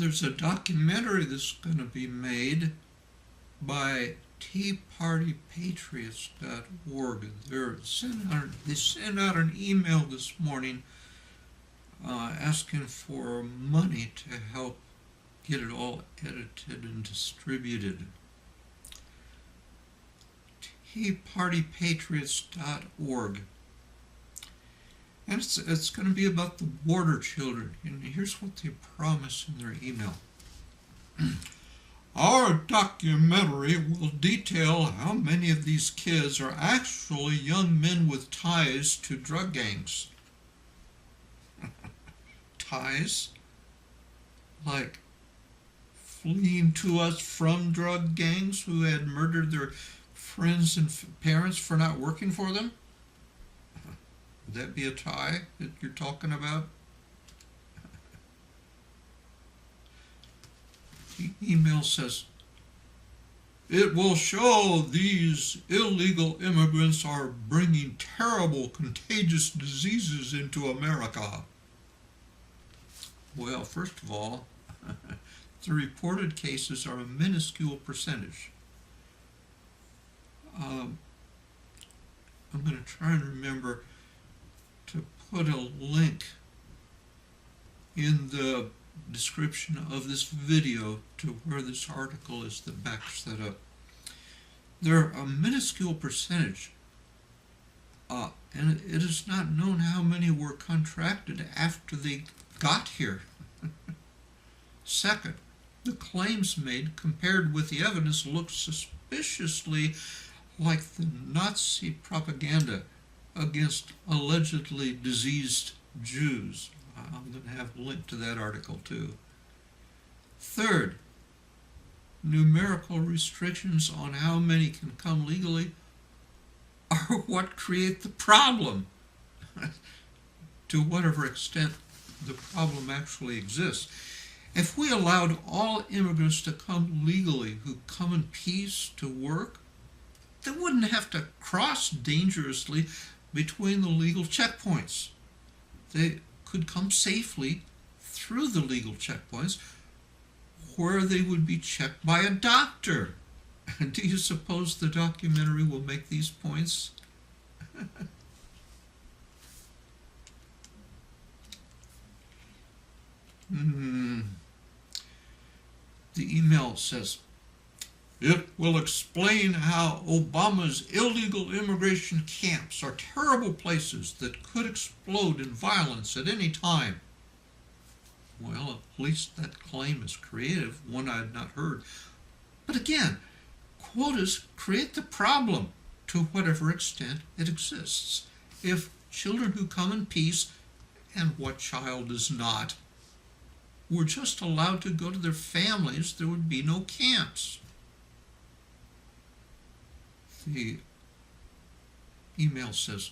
there's a documentary that's going to be made by TeaPartyPatriots.org. They sent out an email this morning asking for money to help get it all edited and distributed. TeaPartyPatriots.org. And it's going to be about the border children. And here's what they promise in their email. Our documentary will detail how many of these kids are actually young men with ties to drug gangs. Ties? Like fleeing to us from drug gangs who had murdered their friends and parents for not working for them? Would that be a tie that you're talking about? The email says, it will show these illegal immigrants are bringing terrible contagious diseases into America. Well, first of all, the reported cases are a minuscule percentage. I'm going to try and remember to put a link in the description of this video to where this article is that backs that up. They're a minuscule percentage, and it is not known how many were contracted after they got here. Second, the claims made compared with the evidence look suspiciously like the Nazi propaganda against allegedly diseased Jews. I'm going to have a link to that article too. Third, numerical restrictions on how many can come legally are what create the problem, to whatever extent the problem actually exists. If we allowed all immigrants to come legally who come in peace to work, they wouldn't have to cross dangerously between the legal checkpoints. They could come safely through the legal checkpoints where they would be checked by a doctor. Do you suppose the documentary will make these points? The email says, it will explain how Obama's illegal immigration camps are terrible places that could explode in violence at any time. Well, at least that claim is creative, one I had not heard. But again, quotas create the problem to whatever extent it exists. If children who come in peace, and what child is not, were just allowed to go to their families, there would be no camps. The email says,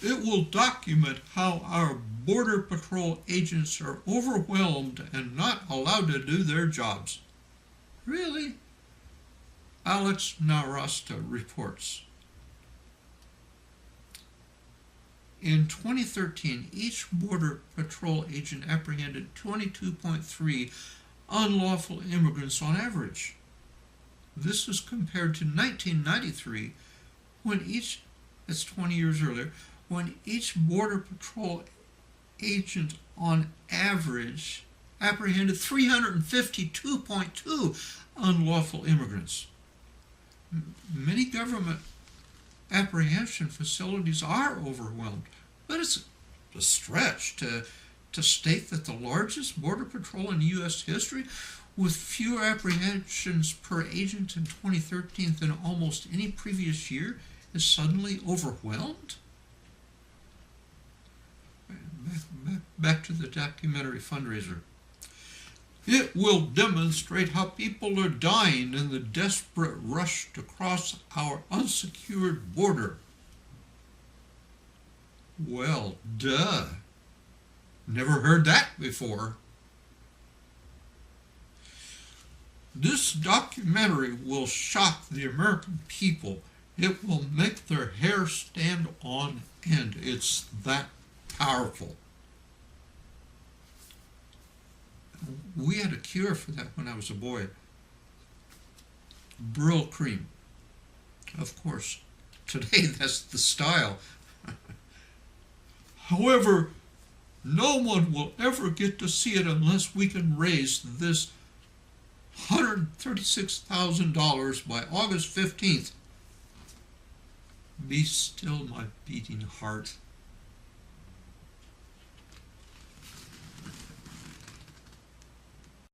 it will document how our Border Patrol agents are overwhelmed and not allowed to do their jobs. Really? Alex Narasta reports. In 2013, each Border Patrol agent apprehended 22.3 unlawful immigrants on average. This is compared to 1993, when that's 20 years earlier, when each Border Patrol agent on average apprehended 352.2 unlawful immigrants. Many government apprehension facilities are overwhelmed, but it's a stretch to state that the largest Border Patrol in U.S. history, with fewer apprehensions per agent in 2013 than almost any previous year, is suddenly overwhelmed? Back to the documentary fundraiser. It will demonstrate how people are dying in the desperate rush to cross our unsecured border. Well, duh. Never heard that before. This documentary will shock the American people. It will make their hair stand on end. It's that powerful. We had a cure for that when I was a boy. Brill cream. Of course, today that's the style. However, no one will ever get to see it unless we can raise this $136,000 by August 15th. Be still, my beating heart.